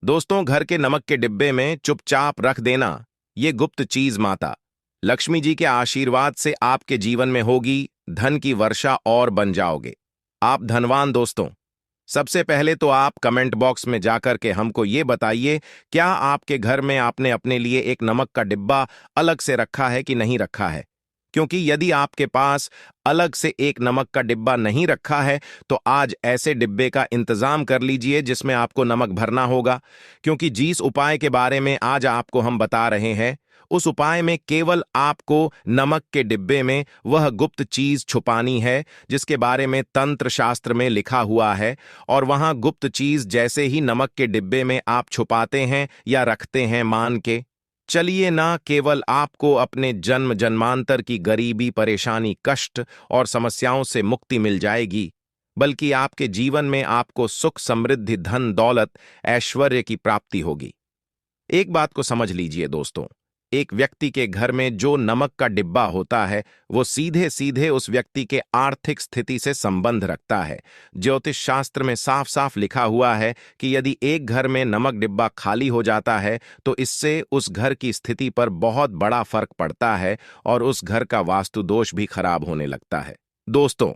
दोस्तों, घर के नमक के डिब्बे में चुपचाप रख देना ये गुप्त चीज माता लक्ष्मी जी के आशीर्वाद से आपके जीवन में होगी धन की वर्षा और बन जाओगे आप धनवान। दोस्तों, सबसे पहले तो आप कमेंट बॉक्स में जाकर के हमको ये बताइए, क्या आपके घर में आपने अपने लिए एक नमक का डिब्बा अलग से रखा है कि नहीं रखा है? क्योंकि यदि आपके पास अलग से एक नमक का डिब्बा नहीं रखा है तो आज ऐसे डिब्बे का इंतजाम कर लीजिए जिसमें आपको नमक भरना होगा। क्योंकि जिस उपाय के बारे में आज आपको हम बता रहे हैं उस उपाय में केवल आपको नमक के डिब्बे में वह गुप्त चीज छुपानी है जिसके बारे में तंत्र शास्त्र में लिखा हुआ है। और वहां गुप्त चीज जैसे ही नमक के डिब्बे में आप छुपाते हैं या रखते हैं, मान के चलिए ना केवल आपको अपने जन्म जन्मांतर की गरीबी, परेशानी, कष्ट और समस्याओं से मुक्ति मिल जाएगी, बल्कि आपके जीवन में आपको सुख, समृद्धि, धन, दौलत, ऐश्वर्य की प्राप्ति होगी। एक बात को समझ लीजिए दोस्तों, एक व्यक्ति के घर में जो नमक का डिब्बा होता है वो सीधे सीधे उस व्यक्ति के आर्थिक स्थिति से संबंध रखता है। ज्योतिष शास्त्र में साफ साफ लिखा हुआ है कि यदि एक घर में नमक डिब्बा खाली हो जाता है तो इससे उस घर की स्थिति पर बहुत बड़ा फर्क पड़ता है और उस घर का वास्तु दोष भी खराब होने लगता है। दोस्तों,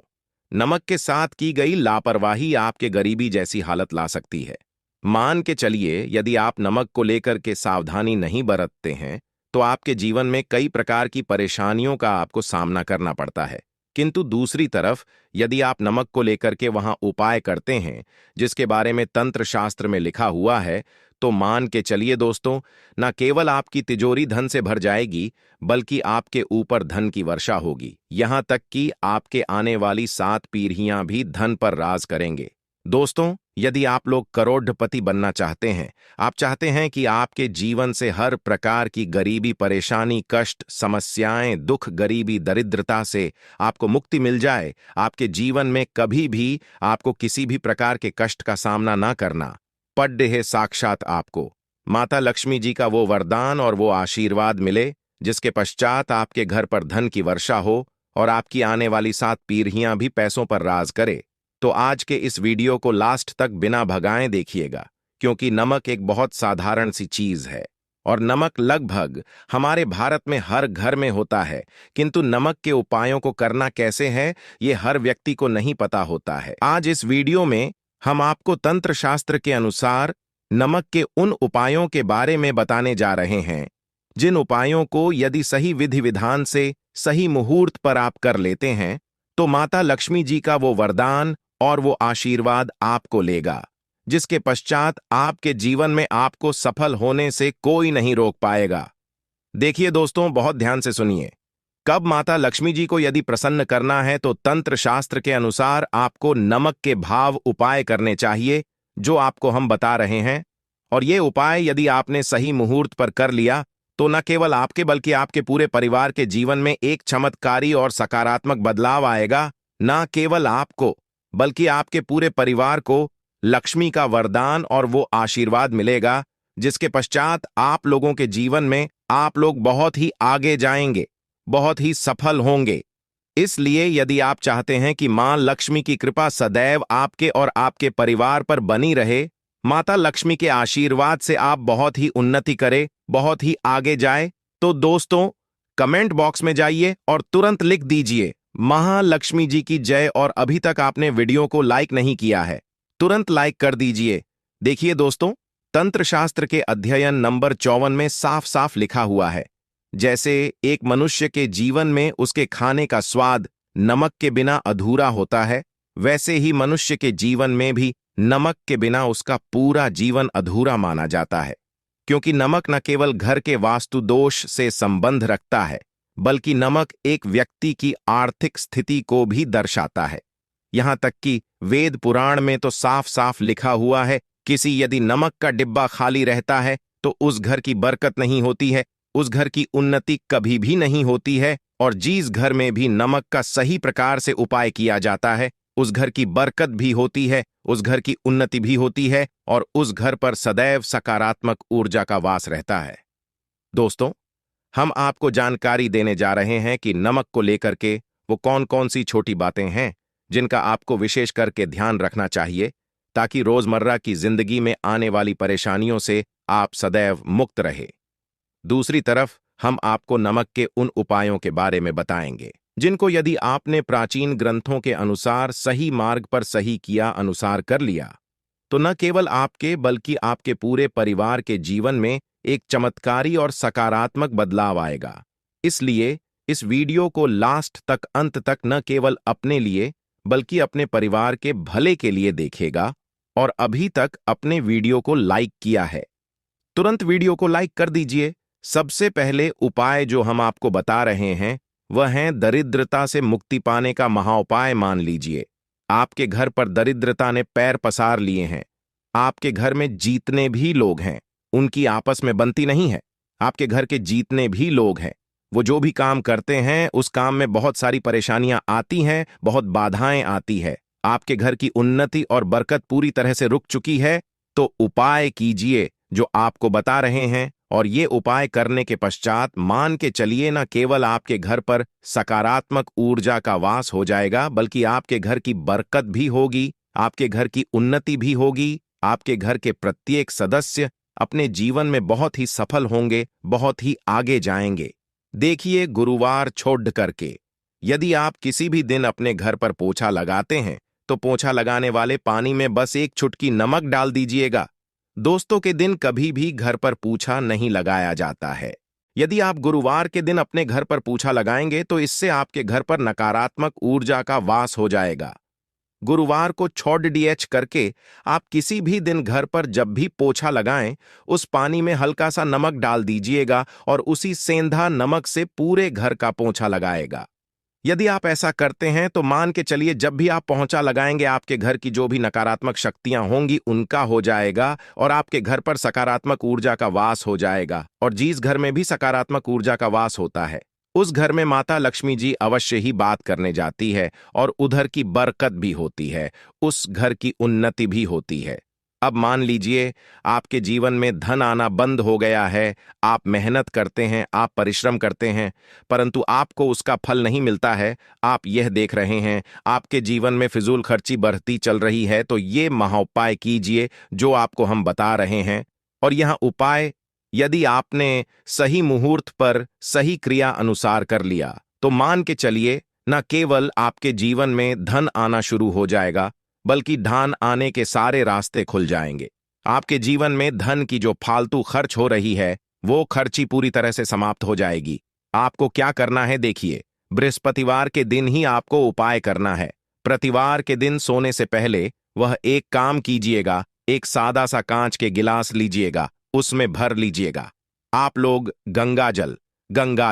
नमक के साथ की गई लापरवाही आपके गरीबी जैसी हालत ला सकती है। मान के चलिए, यदि आप नमक को लेकर के सावधानी नहीं बरतते हैं तो आपके जीवन में कई प्रकार की परेशानियों का आपको सामना करना पड़ता है। किंतु दूसरी तरफ यदि आप नमक को लेकर के वहां उपाय करते हैं जिसके बारे में तंत्र शास्त्र में लिखा हुआ है, तो मान के चलिए दोस्तों, न केवल आपकी तिजोरी धन से भर जाएगी बल्कि आपके ऊपर धन की वर्षा होगी। यहां तक कि आपके आने वाली 7 पीढ़ियां भी धन पर राज करेंगे। दोस्तों, यदि आप लोग करोड़पति बनना चाहते हैं, आप चाहते हैं कि आपके जीवन से हर प्रकार की गरीबी, परेशानी, कष्ट, समस्याएं, दुख, गरीबी, दरिद्रता से आपको मुक्ति मिल जाए, आपके जीवन में कभी भी आपको किसी भी प्रकार के कष्ट का सामना ना करना पड़े है, साक्षात आपको माता लक्ष्मी जी का वो वरदान और वो आशीर्वाद मिले जिसके पश्चात आपके घर पर धन की वर्षा हो और आपकी आने वाली 7 पीढ़ियां भी पैसों पर राज करे, तो आज के इस वीडियो को लास्ट तक बिना भगाए देखिएगा। क्योंकि नमक एक बहुत साधारण सी चीज है और नमक लगभग हमारे भारत में हर घर में होता है, किंतु नमक के उपायों को करना कैसे है ये हर व्यक्ति को नहीं पता होता है। आज इस वीडियो में हम आपको तंत्र शास्त्र के अनुसार नमक के उन उपायों के बारे में बताने जा रहे हैं जिन उपायों को यदि सही विधि विधान से सही मुहूर्त पर आप कर लेते हैं तो माता लक्ष्मी जी का वो वरदान और वो आशीर्वाद आपको लेगा, जिसके पश्चात आपके जीवन में आपको सफल होने से कोई नहीं रोक पाएगा। देखिए दोस्तों, बहुत ध्यान से सुनिए। कब माता लक्ष्मी जी को यदि प्रसन्न करना है तो तंत्र शास्त्र के अनुसार आपको नमक के भाव उपाय करने चाहिए जो आपको हम बता रहे हैं। और ये उपाय यदि आपने सही मुहूर्त पर कर लिया तो न केवल आपके बल्कि आपके पूरे परिवार के जीवन में एक चमत्कारी और सकारात्मक बदलाव आएगा। न केवल आपको बल्कि आपके पूरे परिवार को लक्ष्मी का वरदान और वो आशीर्वाद मिलेगा जिसके पश्चात आप लोगों के जीवन में आप लोग बहुत ही आगे जाएंगे, बहुत ही सफल होंगे। इसलिए यदि आप चाहते हैं कि मां लक्ष्मी की कृपा सदैव आपके और आपके परिवार पर बनी रहे, माता लक्ष्मी के आशीर्वाद से आप बहुत ही उन्नति करें, बहुत ही आगे जाए, तो दोस्तों कमेंट बॉक्स में जाइए और तुरंत लिख दीजिए महालक्ष्मी जी की जय। और अभी तक आपने वीडियो को लाइक नहीं किया है, तुरंत लाइक कर दीजिए। देखिए दोस्तों, तंत्र शास्त्र के अध्ययन नंबर 54 में साफ साफ लिखा हुआ है, जैसे एक मनुष्य के जीवन में उसके खाने का स्वाद नमक के बिना अधूरा होता है, वैसे ही मनुष्य के जीवन में भी नमक के बिना उसका पूरा जीवन अधूरा माना जाता है। क्योंकि नमक न केवल घर के वास्तु दोष से संबंध रखता है बल्कि नमक एक व्यक्ति की आर्थिक स्थिति को भी दर्शाता है। यहां तक कि वेद पुराण में तो साफ साफ लिखा हुआ है, किसी यदि नमक का डिब्बा खाली रहता है तो उस घर की बरकत नहीं होती है, उस घर की उन्नति कभी भी नहीं होती है। और जिस घर में भी नमक का सही प्रकार से उपाय किया जाता है उस घर की बरकत भी होती है, उस घर की उन्नति भी होती है और उस घर पर सदैव सकारात्मक ऊर्जा का वास रहता है। दोस्तों, हम आपको जानकारी देने जा रहे हैं कि नमक को लेकर के वो कौन कौन सी छोटी बातें हैं जिनका आपको विशेष करके ध्यान रखना चाहिए ताकि रोजमर्रा की जिंदगी में आने वाली परेशानियों से आप सदैव मुक्त रहे। दूसरी तरफ हम आपको नमक के उन उपायों के बारे में बताएंगे जिनको यदि आपने प्राचीन ग्रंथों के अनुसार सही मार्ग पर सही किया अनुसार कर लिया तो न केवल आपके बल्कि आपके पूरे परिवार के जीवन में एक चमत्कारी और सकारात्मक बदलाव आएगा। इसलिए इस वीडियो को लास्ट तक अंत तक न केवल अपने लिए बल्कि अपने परिवार के भले के लिए देखेगा। और अभी तक अपने वीडियो को लाइक किया है तुरंत वीडियो को लाइक कर दीजिए। सबसे पहले उपाय जो हम आपको बता रहे हैं वह है दरिद्रता से मुक्ति पाने का महाउपाय। मान लीजिए आपके घर पर दरिद्रता ने पैर पसार लिए हैं। आपके घर में जितने भी लोग हैं उनकी आपस में बनती नहीं है। आपके घर के जितने भी लोग हैं वो जो भी काम करते हैं उस काम में बहुत सारी परेशानियां आती हैं, बहुत बाधाएं आती है। आपके घर की उन्नति और बरकत पूरी तरह से रुक चुकी है। तो उपाय कीजिए जो आपको बता रहे हैं और ये उपाय करने के पश्चात मान के चलिए न केवल आपके घर पर सकारात्मक ऊर्जा का वास हो जाएगा बल्कि आपके घर की बरकत भी होगी, आपके घर की उन्नति भी होगी। आपके घर के प्रत्येक सदस्य अपने जीवन में बहुत ही सफल होंगे, बहुत ही आगे जाएंगे। देखिए गुरुवार छोड़ करके यदि आप किसी भी दिन अपने घर पर पोछा लगाते हैं तो पोछा लगाने वाले पानी में बस एक चुटकी नमक डाल दीजिएगा। दोस्तों के दिन कभी भी घर पर पोछा नहीं लगाया जाता है। यदि आप गुरुवार के दिन अपने घर पर पोछा लगाएंगे तो इससे आपके घर पर नकारात्मक ऊर्जा का वास हो जाएगा। गुरुवार को छोड़ डीएच करके आप किसी भी दिन घर पर जब भी पोछा लगाएं उस पानी में हल्का सा नमक डाल दीजिएगा और उसी सेंधा नमक से पूरे घर का पोछा लगाएगा। यदि आप ऐसा करते हैं तो मान के चलिए जब भी आप पोछा लगाएंगे आपके घर की जो भी नकारात्मक शक्तियां होंगी उनका हो जाएगा और आपके घर पर सकारात्मक ऊर्जा का वास हो जाएगा। और जिस घर में भी सकारात्मक ऊर्जा का वास होता है उस घर में माता लक्ष्मी जी अवश्य ही बात करने जाती है और उधर की बरकत भी होती है, उस घर की उन्नति भी होती है। अब मान लीजिए आपके जीवन में धन आना बंद हो गया है। आप मेहनत करते हैं, आप परिश्रम करते हैं परंतु आपको उसका फल नहीं मिलता है। आप यह देख रहे हैं आपके जीवन में फिजूल खर्ची बढ़ती चल रही है। तो ये महाउपाय कीजिए जो आपको हम बता रहे हैं। और यह उपाय यदि आपने सही मुहूर्त पर सही क्रिया अनुसार कर लिया तो मान के चलिए न केवल आपके जीवन में धन आना शुरू हो जाएगा बल्कि धन आने के सारे रास्ते खुल जाएंगे। आपके जीवन में धन की जो फालतू खर्च हो रही है वो खर्ची पूरी तरह से समाप्त हो जाएगी। आपको क्या करना है देखिए, बृहस्पतिवार के दिन ही आपको उपाय करना है। प्रतिवार के दिन सोने से पहले वह एक काम कीजिएगा, एक सादा सा कांच के गिलास लीजिएगा, उसमें भर लीजिएगा आप लोग गंगा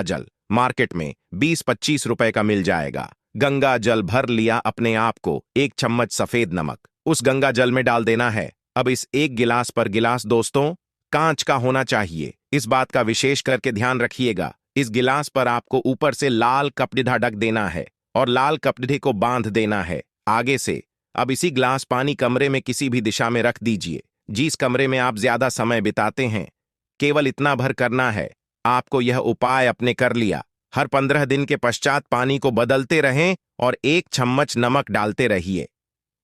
जल मार्केट में 20-25 रुपए का मिल जाएगा। गंगा जल भर लिया अपने आप को, एक चम्मच सफेद नमक उस गंगा जल में डाल देना है। अब इस एक गिलास पर गिलास दोस्तों कांच का होना चाहिए, इस बात का विशेष करके ध्यान रखिएगा। इस गिलास पर आपको ऊपर से लाल कपड़ा ढक देना है और लाल कपड़े को बांध देना है आगे से। अब इसी गिलास पानी कमरे में किसी भी दिशा में रख दीजिए, जिस कमरे में आप ज्यादा समय बिताते हैं। केवल इतना भर करना है। आपको यह उपाय अपने कर लिया। हर 15 दिन के पश्चात पानी को बदलते रहें और एक चम्मच नमक डालते रहिए।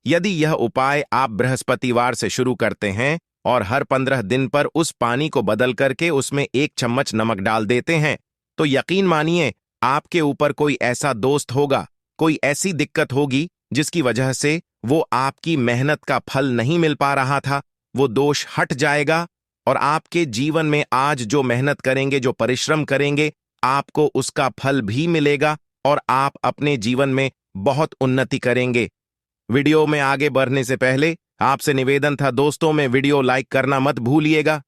यदि यह उपाय आप बृहस्पतिवार से शुरू करते हैं और हर 15 दिन पर उस पानी को बदल करके उसमें एक चम्मच नमक डाल देते हैं तो यकीन मानिए आपके ऊपर कोई ऐसा दोस्त होगा, कोई ऐसी दिक्कत होगी जिसकी वजह से वो आपकी मेहनत का फल नहीं मिल पा रहा था, वो दोष हट जाएगा और आपके जीवन में आज जो मेहनत करेंगे, जो परिश्रम करेंगे, आपको उसका फल भी मिलेगा और आप अपने जीवन में बहुत उन्नति करेंगे। वीडियो में आगे बढ़ने से पहले आपसे निवेदन था दोस्तों में वीडियो लाइक करना मत भूलिएगा।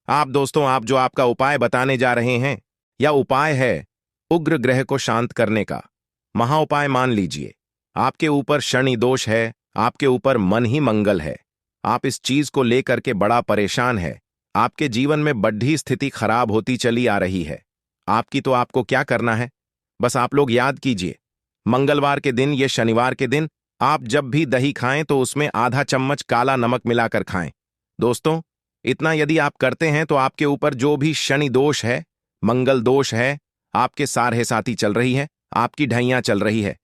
आप जो आपका उपाय बताने जा रहे हैं यह उपाय है उग्र ग्रह को शांत करने का महाउपाय। मान लीजिए आपके ऊपर शनि दोष है, आपके ऊपर मन ही मंगल है, आप इस चीज को लेकर के बड़ा परेशान है, आपके जीवन में बढ़ी स्थिति खराब होती चली आ रही है आपकी। तो आपको क्या करना है, बस आप लोग याद कीजिए मंगलवार के दिन या शनिवार के दिन आप जब भी दही खाएं तो उसमें आधा चम्मच काला नमक मिलाकर खाएं। दोस्तों इतना यदि आप करते हैं तो आपके ऊपर जो भी शनि दोष है, मंगल दोष है, आपके सारे साथी चल रही है, आपकी ढैया चल रही है,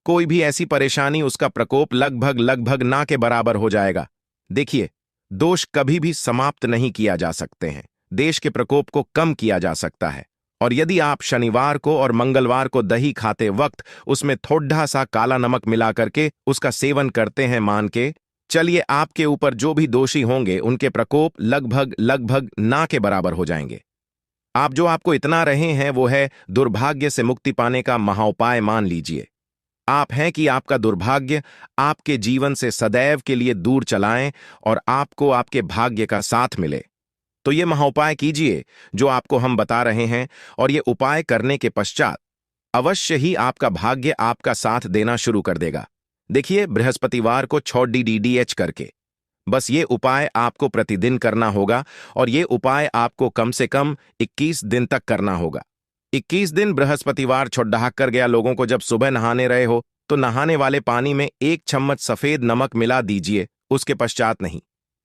कोई भी ऐसी परेशानी उसका प्रकोप लगभग ना के बराबर हो जाएगा। देखिए, दोष कभी भी समाप्त नहीं किया जा सकते हैं। देश के प्रकोप को कम किया जा सकता है। और यदि आप शनिवार को और मंगलवार को दही खाते वक्त उसमें थोड़ा सा काला नमक मिला करके उसका सेवन करते हैं, मान के चलिए आपके ऊपर जो भी दोषी होंगे उनके प्रकोप लगभग लगभग ना के बराबर हो जाएंगे। आप जो आपको इतना रहे हैं वो है दुर्भाग्य से मुक्ति पाने का महाउपाय मान लीजिए। आप हैं कि आपका दुर्भाग्य आपके जीवन से सदैव के लिए दूर चलाएं और आपको आपके भाग्य का साथ मिले। तो ये महाउपाय कीजिए जो आपको हम बता रहे हैं, और ये उपाय करने के पश्चात अवश्य ही आपका भाग्य आपका साथ देना शुरू कर देगा। देखिए, बृहस्पतिवार को 6 DDH करके बस ये उपाय आपको प्रतिदिन करना होगा, और ये उपाय आपको कम से कम 21 दिन तक करना होगा। 21 दिन बृहस्पतिवार छुड़ाक कर गया लोगों को जब सुबह नहाने रहे हो तो नहाने वाले पानी में 1 चम्मच सफेद नमक मिला दीजिए, उसके पश्चात नहीं।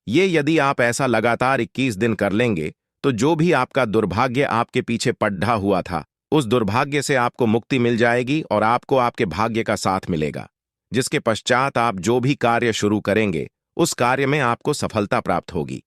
ये यदि आप ऐसा लगातार 21 दिन कर लेंगे तो जो भी आपका दुर्भाग्य आपके पीछे पड्ढा हुआ था उस दुर्भाग्य से आपको मुक्ति मिल जाएगी और आपको आपके भाग्य का साथ मिलेगा, जिसके पश्चात आप जो भी कार्य शुरू करेंगे उस कार्य में आपको सफलता प्राप्त होगी।